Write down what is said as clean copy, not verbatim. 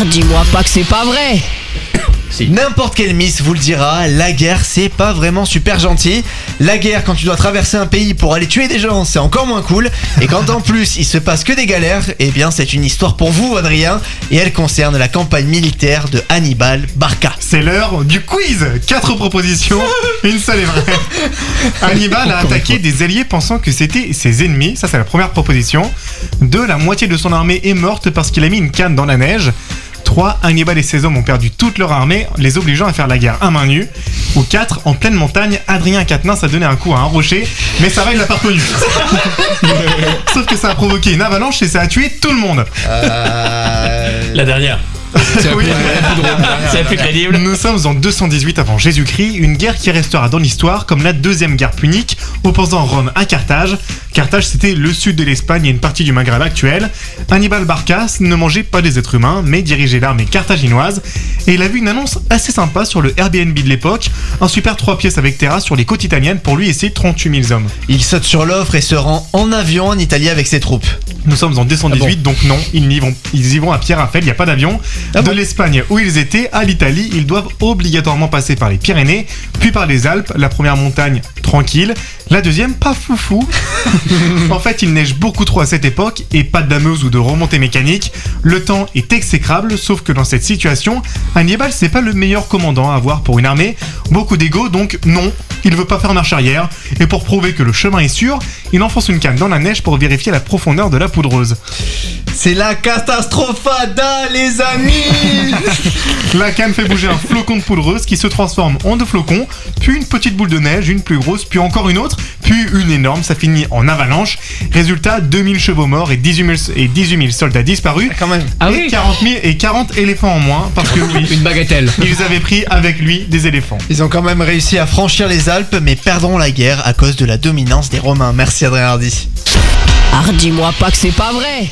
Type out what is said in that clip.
dis-moi pas que c'est pas vrai. Si. N'importe quelle miss vous le dira, la guerre c'est pas vraiment super gentil. La guerre, quand tu dois traverser un pays pour aller tuer des gens, c'est encore moins cool. Et quand en plus il se passe que des galères, eh bien c'est une histoire pour vous Adrien. Et elle concerne la campagne militaire de Hannibal Barca. C'est l'heure du quiz. 4 propositions, une seule est vraie. Hannibal a attaqué des alliés pensant que c'était ses ennemis. Ça c'est la première proposition. 2. La moitié de son armée est morte parce qu'il a mis une canne dans la neige. 3. Hannibal et ses hommes ont perdu toute leur armée, les obligeant à faire la guerre à main nue. Ou 4. En pleine montagne, Adrien Quatennens a donné un coup à un rocher, mais ça va, il l'a pas reconnu. Sauf que ça a provoqué une avalanche et ça a tué tout le monde. La dernière. Oui. C'est la plus crédible. Nous sommes en 218 avant Jésus-Christ, une guerre qui restera dans l'histoire comme la deuxième guerre punique opposant Rome à Carthage. Carthage, c'était le sud de l'Espagne et une partie du Maghreb actuel. Hannibal Barca ne mangeait pas des êtres humains, mais dirigeait l'armée carthaginoise. Et il a vu une annonce assez sympa sur le Airbnb de l'époque, un super 3 pièces avec terrasse sur les côtes italiennes pour lui et ses 38 000 hommes. Il saute sur l'offre et se rend en avion en Italie avec ses troupes. Nous sommes en 218, donc non, ils y vont à Pierre-Raphaël, il n'y a pas d'avion. De l'Espagne où ils étaient à l'Italie, ils doivent obligatoirement passer par les Pyrénées, puis par les Alpes, la première montagne tranquille, la deuxième pas foufou. En fait, il neige beaucoup trop à cette époque et pas de dameuse ou de remontée mécanique. Le temps est exécrable, sauf que dans cette situation, Hannibal c'est pas le meilleur commandant à avoir pour une armée. Beaucoup d'ego, donc non, il veut pas faire marche arrière. Et pour prouver que le chemin est sûr, il enfonce une canne dans la neige pour vérifier la profondeur de la poudreuse. C'est la catastrophada les amis. La canne fait bouger un flocon de poudreuse qui se transforme en 2 flocons, puis une petite boule de neige, une plus grosse, puis encore une autre, puis une énorme, ça finit en avalanche. Résultat, 2000 chevaux morts et 18 000 soldats disparus. Quand même. Ah oui. 40 éléphants en moins, parce que oui, Une bagatelle. ils avaient pris avec lui des éléphants. Ils ont quand même réussi à franchir les Alpes, mais perdront la guerre à cause de la dominance des Romains. Merci Adrien Hardy. Dis-moi pas que c'est pas vrai.